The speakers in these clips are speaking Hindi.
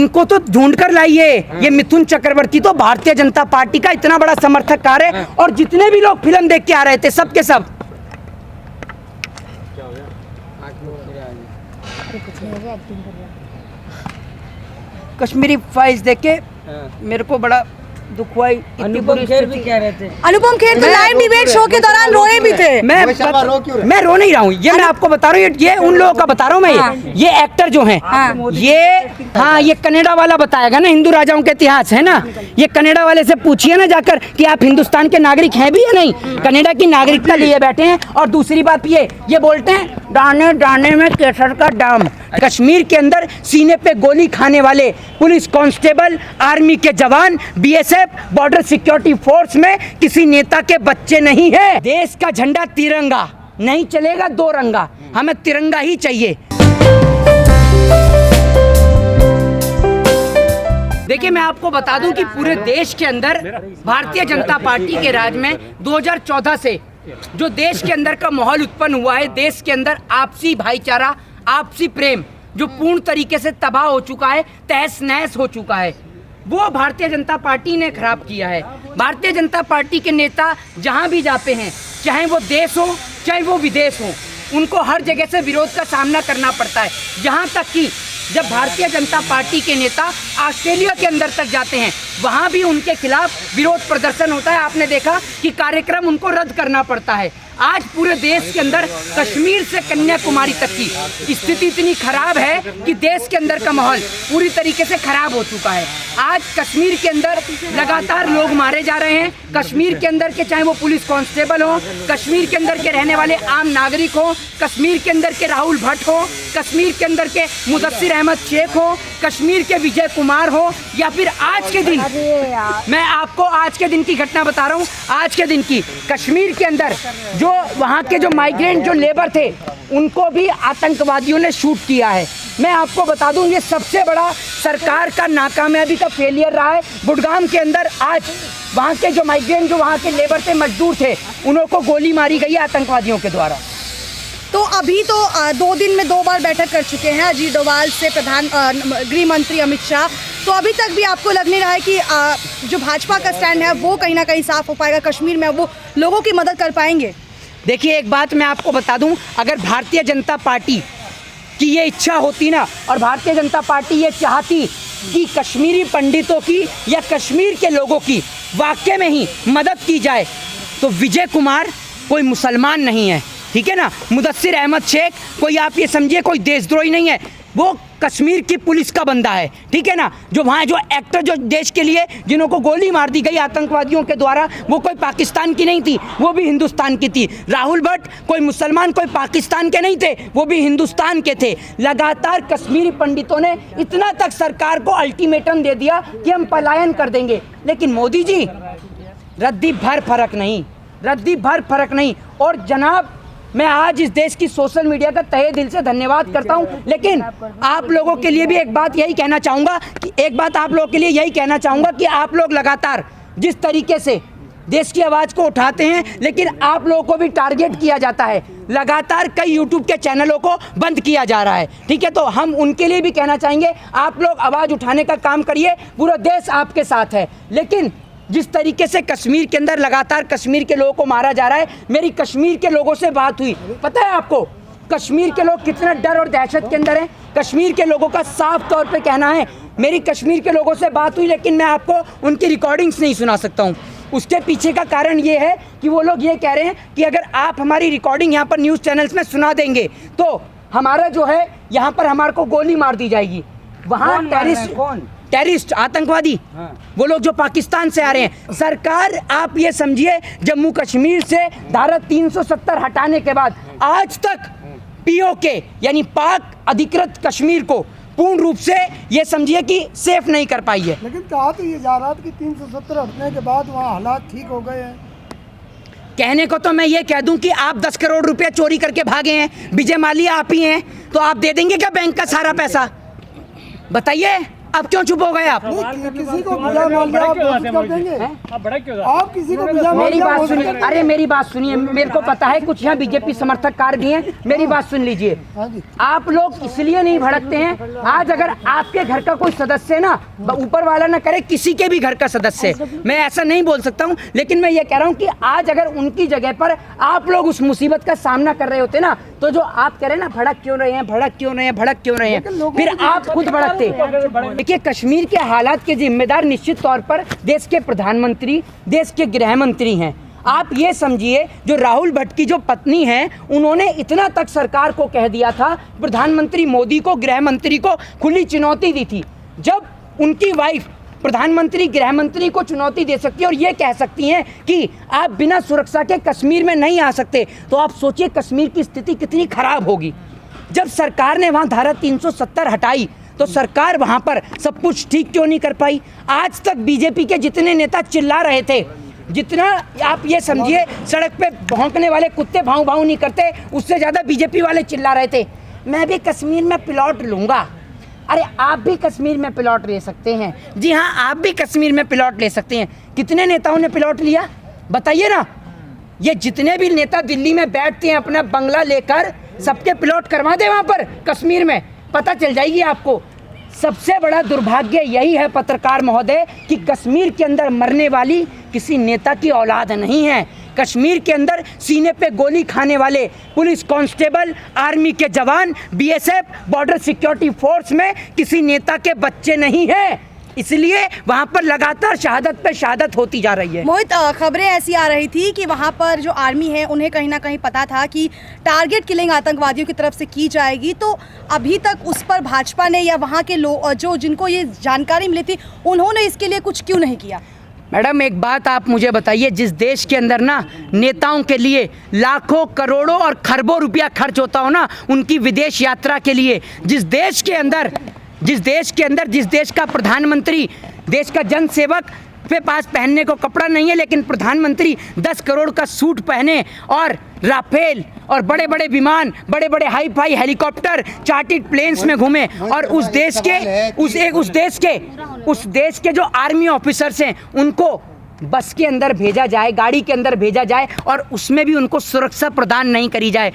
इनको तो ढूंढ कर लाइए। ये मिथुन चक्रवर्ती तो भारतीय जनता पार्टी का इतना बड़ा समर्थक कार है, और जितने भी लोग फिल्म देख के आ रहे थे सब के सब कश्मीरी फाइल्स देख के मेरे को बड़ा दुख हुआ। अनुपम खेर भी कह रहे थे, अनुपम खेर तो लाइव डिबेट शो के दौरान रोए भी थे। मैं रो नहीं रहा हूँ, ये मैं आपको बता रहा हूँ, ये उन लोगों का बता रहा हूँ मैं। ये एक्टर जो हैं, ये कनाडा वाला बताएगा ना, हिंदू राजाओं के इतिहास है ना। ये कनाडा वाले से पूछिए ना जाकर कि आप हिंदुस्तान के नागरिक हैं भी या नहीं। कनाडा की नागरिकता लिए बैठे हैं। और दूसरी बात ये बोलते हैं दाने दाने में केसर का दाम। कश्मीर के अंदर सीने पे गोली खाने वाले पुलिस कांस्टेबल, आर्मी के जवान, बीएसएफ, बॉर्डर सिक्योरिटी फोर्स में किसी नेता के बच्चे नहीं है। देश का झंडा तिरंगा नहीं चलेगा, दो रंगा, हमें तिरंगा ही चाहिए। देखिए मैं आपको बता दूं कि पूरे देश के अंदर भारतीय जनता पार्टी के राज में 2014 से जो देश के अंदर का माहौल उत्पन्न हुआ है, देश के अंदर आपसी भाईचारा, आपसी प्रेम जो पूर्ण तरीके से तबाह हो चुका है, तहस नहस हो चुका है, वो भारतीय जनता पार्टी ने खराब किया है। भारतीय जनता पार्टी के नेता जहां भी जाते हैं, चाहे वो देश हो चाहे वो विदेश हो, उनको हर जगह से विरोध का सामना करना पड़ता है। यहाँ तक कि जब भारतीय जनता पार्टी के नेता ऑस्ट्रेलिया के अंदर तक जाते हैं, वहाँ भी उनके खिलाफ विरोध प्रदर्शन होता है। आपने देखा कि कार्यक्रम उनको रद्द करना पड़ता है। आज पूरे देश के अंदर कश्मीर से कन्याकुमारी तक की स्थिति इतनी खराब है कि देश के अंदर का माहौल पूरी तरीके से खराब हो चुका है। आज कश्मीर के अंदर लगातार लोग मारे जा रहे हैं। कश्मीर के अंदर के चाहे वो पुलिस कांस्टेबल हो, कश्मीर के अंदर के रहने वाले आम नागरिक हो, कश्मीर के अंदर के राहुल भट्ट हो, कश्मीर के अंदर के मुदस्सिर अहमद शेख हो, कश्मीर के विजय कुमार हो, या फिर आज के दिन, मैं आपको आज के दिन की घटना बता रहा हूँ। आज के दिन की कश्मीर के अंदर जो वहाँ के जो माइग्रेंट जो लेबर थे, उनको भी आतंकवादियों ने शूट किया है। मैं आपको बता दूं, ये सबसे बड़ा सरकार का नाकामयाबी का फेलियर रहा है। गुड़गांव के अंदर आज वहाँ के जो माइग्रेंट जो वहाँ के लेबर थे, मजदूर थे, उनको गोली मारी गई है आतंकवादियों के द्वारा। तो अभी तो 2 दिन में 2 बार बैठक कर चुके हैं अजीत डोभाल से गृह मंत्री अमित शाह। तो अभी तक भी आपको लग नहीं रहा है कि जो भाजपा का स्टैंड है वो कहीं ना कहीं साफ हो पाएगा, कश्मीर में वो लोगों की मदद कर पाएंगे? देखिए एक बात मैं आपको बता दूं, अगर भारतीय जनता पार्टी की ये इच्छा होती ना, और भारतीय जनता पार्टी ये चाहती कि कश्मीरी पंडितों की या कश्मीर के लोगों की वाकई में ही मदद की जाए, तो विजय कुमार कोई मुसलमान नहीं है, ठीक है ना। मुदस्सिर अहमद शेख कोई, आप ये समझिए, कोई देशद्रोही नहीं है, वो कश्मीर की पुलिस का बंदा है, ठीक है ना। जो वहाँ जो एक्टर जो देश के लिए जिन्हों को गोली मार दी गई आतंकवादियों के द्वारा, वो कोई पाकिस्तान की नहीं थी, वो भी हिंदुस्तान की थी। राहुल भट्ट कोई मुसलमान, कोई पाकिस्तान के नहीं थे, वो भी हिंदुस्तान के थे। लगातार कश्मीरी पंडितों ने इतना तक सरकार को अल्टीमेटम दे दिया कि हम पलायन कर देंगे, लेकिन मोदी जी रद्दी भर फर्क नहीं, रद्दी भर फर्क नहीं। और जनाब, मैं आज इस देश की सोशल मीडिया का तहे दिल से धन्यवाद करता हूं, लेकिन आप लोगों के लिए भी एक बात यही कहना चाहूँगा कि आप लोग लगातार जिस तरीके से देश की आवाज़ को उठाते हैं, लेकिन आप लोगों को भी टारगेट किया जाता है। लगातार कई यूट्यूब के चैनलों को बंद किया जा रहा है, ठीक है। तो हम उनके लिए भी कहना चाहेंगे, आप लोग आवाज़ उठाने का काम करिए, पूरा देश आपके साथ है। लेकिन जिस तरीके से कश्मीर के अंदर लगातार कश्मीर के लोगों को मारा जा रहा है, मेरी कश्मीर के लोगों से बात हुई, पता है आपको कश्मीर के लोग कितना डर और दहशत के अंदर हैं। कश्मीर के लोगों का साफ तौर पे कहना है, मेरी कश्मीर के लोगों से बात हुई, लेकिन मैं आपको उनकी रिकॉर्डिंग्स नहीं सुना सकता हूँ। उसके पीछे का कारण ये है कि वो लोग ये कह रहे हैं कि अगर आप हमारी रिकॉर्डिंग यहाँ पर न्यूज़ चैनल्स में सुना देंगे तो हमारा जो है यहाँ पर हमारे को गोली मार दी जाएगी। वहाँ टेररिस्ट आतंकवादी, वो लोग जो पाकिस्तान से आ रहे हैं। सरकार, आप ये समझिए, जम्मू कश्मीर से धारा 370 हटाने के बाद आज तक पीओके यानी पाक अधिकृत कश्मीर को पूर्ण रूप से ये समझिए कि सेफ नहीं कर पाई है। लेकिन कहा तो ये जा रहा था कि 370 हटने के बाद वहाँ हालात ठीक हो गए हैं। कहने को तो मैं ये कह दूं कि आप 10 करोड़ रुपए चोरी करके भागे हैं, विजय माल्या आप ही हैं, तो आप दे देंगे क्या बैंक का सारा पैसा? बताइए। अब क्यों चुप हो गए आप? किसी को बिना मालिया आप घोषित कर देंगे? आप किसी को बिना मेरी मालिया बात घोषित सुनिए, कर अरे मेरी बात सुनिए, मेरे को पता है कुछ यहाँ बीजेपी समर्थक कार भी हैं, मेरी बात सुन लीजिए। हाँ जी। आप लोग इसलिए नहीं भड़कते हैं, आज अगर आपके घर का कोई सदस्य है ना, ऊपर वाला ना करे किसी के भी घर का सदस्य, मैं ऐसा नहीं बोल सकता हूँ, लेकिन मैं ये कह रहा हूँ कि आज अगर उनकी जगह पर आप लोग उस मुसीबत का सामना कर रहे होते ना, तो जो आप कह रहे हैं ना भड़क क्यों रहे हैं, भड़क क्यों रहे हैं, भड़क क्यों रहे हैं, फिर आप खुद भड़कते। देखिए, कश्मीर के हालात के जिम्मेदार निश्चित तौर पर देश के प्रधानमंत्री, देश के गृह मंत्री हैं। आप ये समझिए, जो राहुल भट्ट की जो पत्नी हैं, उन्होंने इतना तक सरकार को कह दिया था, प्रधानमंत्री मोदी को, गृह मंत्री को खुली चुनौती दी थी। जब उनकी वाइफ प्रधानमंत्री गृह मंत्री को चुनौती दे सकती है और ये कह सकती हैं कि आप बिना सुरक्षा के कश्मीर में नहीं आ सकते, तो आप सोचिए कश्मीर की स्थिति कितनी खराब होगी। जब सरकार ने वहाँ धारा 370 हटाई, तो सरकार वहाँ पर सब कुछ ठीक क्यों नहीं कर पाई? आज तक बीजेपी के जितने नेता चिल्ला रहे थे, जितना आप ये समझिए सड़क पे भौंकने वाले कुत्ते भाव भाव नहीं करते, उससे ज़्यादा बीजेपी वाले चिल्ला रहे थे, मैं भी कश्मीर में प्लॉट लूँगा। अरे आप भी कश्मीर में प्लॉट ले सकते हैं, जी हाँ, आप भी कश्मीर में प्लॉट ले सकते हैं। कितने नेताओं ने प्लॉट लिया बताइए ना? ये जितने भी नेता दिल्ली में बैठते हैं अपना बंगला लेकर, सबके प्लॉट करवा दे वहाँ पर कश्मीर में, पता चल जाएगी आपको। सबसे बड़ा दुर्भाग्य यही है पत्रकार महोदय कि कश्मीर के अंदर मरने वाली किसी नेता की औलाद नहीं है। कश्मीर के अंदर सीने पे गोली खाने वाले पुलिस कांस्टेबल, आर्मी के जवान, बीएसएफ, बॉर्डर सिक्योरिटी फोर्स में किसी नेता के बच्चे नहीं हैं। इसलिए वहाँ पर लगातार शहादत पे शहादत होती जा रही है। मोहित, खबरें ऐसी आ रही थी कि वहाँ पर जो आर्मी है उन्हें कहीं ना कहीं पता था कि टारगेट किलिंग आतंकवादियों की तरफ से की जाएगी, तो अभी तक उस पर भाजपा ने या वहाँ के लोग जो जिनको ये जानकारी मिली थी, उन्होंने इसके लिए कुछ क्यों नहीं किया? मैडम, एक बात आप मुझे बताइए, जिस देश के अंदर ना नेताओं के लिए लाखों करोड़ों और खरबों रुपया खर्च होता हो ना उनकी विदेश यात्रा के लिए, जिस देश का प्रधानमंत्री, देश का जनसेवक के पास पहनने को कपड़ा नहीं है, लेकिन प्रधानमंत्री 10 करोड़ का सूट पहने और राफेल और बड़े बड़े विमान, बड़े बड़े hi fi helicopter, chartered planes में घूमे, और उस देश के जो आर्मी ऑफिसर्स हैं उनको बस के अंदर भेजा जाए, गाड़ी के अंदर भेजा जाए और उसमें भी उनको सुरक्षा प्रदान नहीं करी जाए।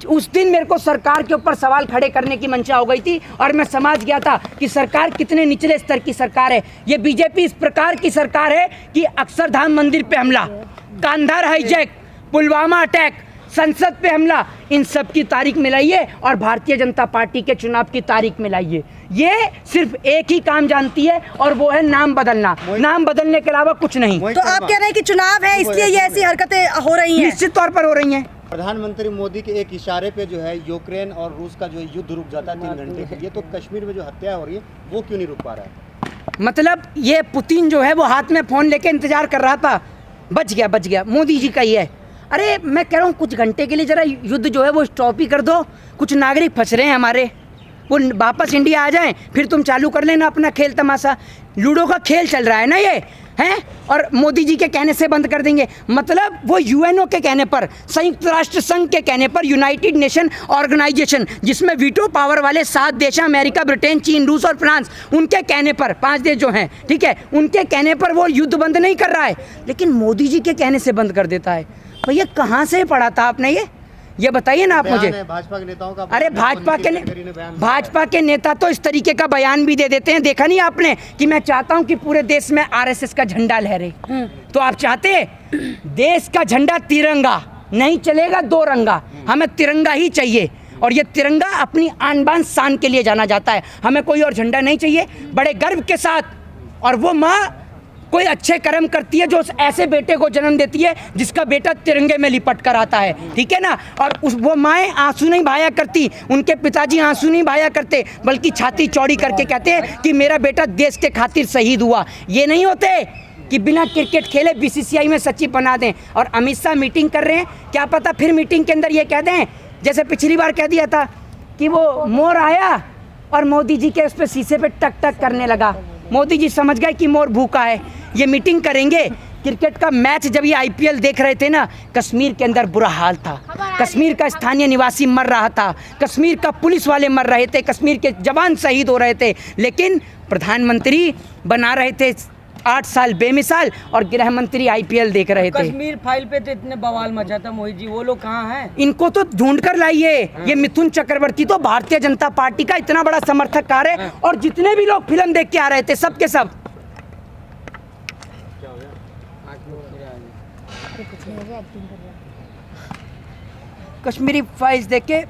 उस दिन मेरे को सरकार के ऊपर सवाल खड़े करने की मंशा हो गई थी और मैं समझ गया था कि सरकार कितने निचले स्तर की सरकार है। ये बीजेपी इस प्रकार की सरकार है कि अक्षरधाम मंदिर पे हमला, कांधार हाईजैक, पुलवामा अटैक, संसद पे हमला, इन सब की तारीख मिलाइए और भारतीय जनता पार्टी के चुनाव की तारीख मिलाइए। ये सिर्फ एक ही काम जानती है और वो है नाम बदलना, नाम बदलने के अलावा कुछ नहीं। तो आप कह रहे हैं कि चुनाव है इसलिए ये ऐसी हरकतें हो रही हैं? निश्चित तौर पर हो रही हैं। प्रधानमंत्री मोदी के एक इशारे पे जो है यूक्रेन और रूस का जो युद्ध रुक जाता है 3 घंटे के लिए, तो कश्मीर में जो हत्या हो रही है वो क्यों नहीं रुक पा रहा है? मतलब ये पुतिन जो है वो हाथ में फोन लेके इंतजार कर रहा था, बच गया, मोदी जी का ही है। अरे मैं कह रहा हूँ कुछ घंटे के लिए जरा युद्ध जो है वो स्टॉप ही कर दो, कुछ नागरिक फंस रहे हैं हमारे, वो वापस इंडिया आ जाएं, फिर तुम चालू कर लेना अपना खेल तमाशा। लूडो का खेल चल रहा है ना ये, हैं? और मोदी जी के कहने से बंद कर देंगे। मतलब वो यूएनओ के कहने पर, संयुक्त राष्ट्र संघ के कहने पर, यूनाइटेड नेशन ऑर्गेनाइजेशन जिसमें वीटो पावर वाले 7 देश हैं, अमेरिका, ब्रिटेन, चीन, रूस और फ्रांस, उनके कहने पर 5 देश जो हैं, ठीक है, उनके कहने पर वो युद्ध बंद नहीं कर रहा है, लेकिन मोदी जी के कहने से बंद कर देता है। भैया कहाँ से पढ़ा था आपने ये बताइए ना आप मुझे। भाजपा के नेताओं का, अरे भाजपा के नेता तो इस तरीके का बयान भी दे देते हैं, देखा नहीं आपने कि मैं चाहता हूं कि पूरे देश में आरएसएस का झंडा लहरे। तो आप चाहते देश का झंडा तिरंगा नहीं चलेगा, 2 रंगा, हमें तिरंगा ही चाहिए और ये तिरंगा अपनी आन बान शान के लिए जाना जाता है, हमें कोई और झंडा नहीं चाहिए। बड़े गर्व के साथ, और वो माँ कोई अच्छे कर्म करती है जो ऐसे बेटे को जन्म देती है जिसका बेटा तिरंगे में लिपट कर आता है, ठीक है ना। और वो माएँ आंसू नहीं बहाया करती, उनके पिताजी आंसू नहीं बहाया करते, बल्कि छाती चौड़ी करके कहते हैं कि मेरा बेटा देश के खातिर शहीद हुआ। ये नहीं होते कि बिना क्रिकेट खेले बीसीसीआई में सचिव बना दें। और अमित शाह मीटिंग कर रहे हैं, क्या पता फिर मीटिंग के अंदर ये कह दें जैसे पिछली बार कह दिया था कि वो मोर आया और मोदी जी के उस पर शीशे पे टक टक करने लगा, मोदी जी समझ गए कि मोर भूखा है। ये मीटिंग करेंगे क्रिकेट का मैच जब ये आईपीएल देख रहे थे ना, कश्मीर के अंदर बुरा हाल था। कश्मीर का स्थानीय निवासी मर रहा था, कश्मीर का पुलिस वाले मर रहे थे, कश्मीर के जवान शहीद हो रहे थे, लेकिन प्रधानमंत्री बना रहे थे 8 साल बेमिसाल और गृह मंत्री आईपीएल देख रहे थे। कश्मीर फाइल पे तो इतने बवाल मचा था मोहित जी, वो लोग कहाँ हैं? इनको तो ढूंढ कर लाइए। ये मिथुन चक्रवर्ती तो भारतीय जनता पार्टी का इतना बड़ा समर्थक कार है, और जितने भी लोग फिल्म देख के आ रहे थे सब के सब कश्मीरी फाइल्स देख के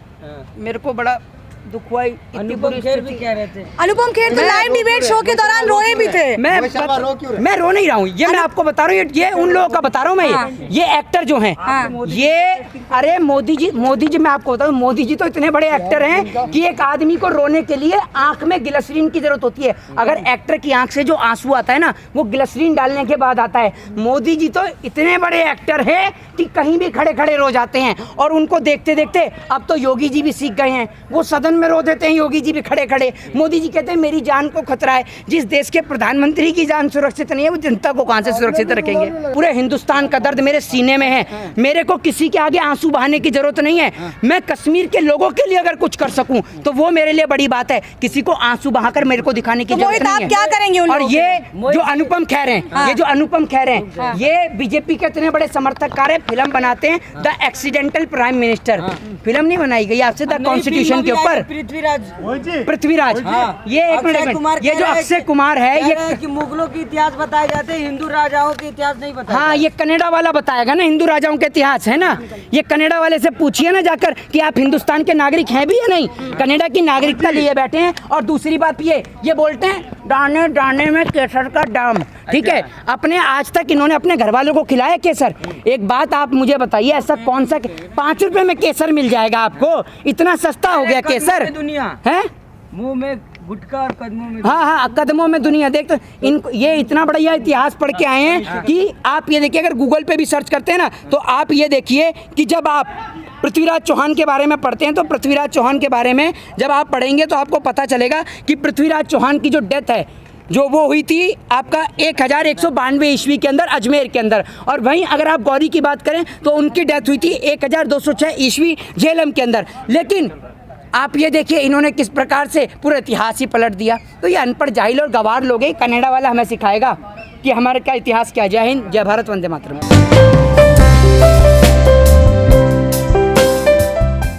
मेरे को बड़ा दुख हुआ। इतनी अनुपम बुरी खेर भी स्थिति। कह रहे थे। अनुपम खेर तो लाइव डिबेट शो के दौरान रोए भी थे। मैं रो नहीं रहा हूँ, ये मैं आपको बता रहा हूँ, ये उन लोगों का बता रहा हूँ मैं। ये एक्टर जो हैं, ये अरे मोदी जी मैं आपको बताऊँ, मोदी जी तो इतने बड़े एक्टर हैं कि एक आदमी को रोने के लिए आंख में ग्लिसरीन की जरूरत होती है। अगर एक्टर की आंख से जो आंसू आता है ना, वो ग्लिसरीन डालने के बाद आता है। मोदी जी तो इतने बड़े एक्टर हैं कि कहीं भी खड़े खड़े रो जाते हैं, और उनको देखते देखते अब तो योगी जी भी सीख गए हैं, वो सदन में रो देते हैं योगी जी भी खड़े खड़े। मोदी जी कहते हैं मेरी जान को खतरा है। जिस देश के प्रधानमंत्री की जान सुरक्षित नहीं है, वो जनता को कहां से सुरक्षित रखेंगे? पूरे हिंदुस्तान का दर्द मेरे सीने में है। मेरे को किसी के आगे आंसू बहाने की जरूरत नहीं है। मैं कश्मीर के लोगों के लिए अगर कुछ कर सकूं तो वो मेरे लिए बड़ी बात है। किसी को आंसू बहाकर मेरे को दिखाने की तो जरूरत मोहित, नहीं आप है। क्या करेंगे उन और लोगों ये जो अनुपम खेर हैं, ये जो अनुपम खेर हैं, ये बीजेपी के इतने बड़े समर्थककार हैं, फिल्म बनाते हैं the accidental prime minister. Film नहीं बनाई गई आपसे द कॉन्स्टिट्यूशन के ऊपर। पृथ्वीराज, ये एक मिनट, ये जो अक्षय कुमार है, ये कि मुगलों के इतिहास बताए जाते हैं, हिंदू राजाओं के इतिहास नहीं बताया। हाँ, ये कनाडा वाला बताएगा ना, हिंदू राजाओं के इतिहास है ना। ये कनाडा वाले से पूछिए ना जाकर कि आप हिंदुस्तान के नागरिक हैं भी या नहीं। कनाडा की नागरिकता लिए बैठे हैं। और दूसरी बात ये बोलते हैं दाने दाने में केसर का दाम। ठीक है, अपने आज तक इन्होंने अपने घर वालों को खिलाया केसर? एक बात आप मुझे बताइए, ऐसा कौन सा 5 रुपए में केसर मिल जाएगा आपको? इतना सस्ता हो गया केसर दुनिया है। मुंह में गुटखा और कदमों में हाँ, कदमों में दुनिया। देख तो इनको ये इतना बड़ा यह इतिहास पढ़ के आए हैं कि आप ये देखिए, अगर गूगल पे भी सर्च करते हैं ना, तो आप ये देखिए कि जब आप पृथ्वीराज चौहान के बारे में पढ़ते हैं, तो पृथ्वीराज चौहान के बारे में जब आप पढ़ेंगे तो आपको पता चलेगा कि पृथ्वीराज चौहान की जो डेथ है, जो वो हुई थी आपका 1192 ईस्वी के अंदर अजमेर के अंदर। और वहीं अगर आप गौरी की बात करें तो उनकी डेथ हुई थी 1206 ईस्वी झेलम के अंदर। लेकिन आप ये देखिए इन्होंने किस प्रकार से पूरा इतिहास ही पलट दिया। तो ये अनपढ़ जाहिल और गवार लोग हैं। कनाडा वाला हमें सिखाएगा कि हमारे क्या इतिहास क्या। जय हिंद, जय भारत, वंदे मातरम।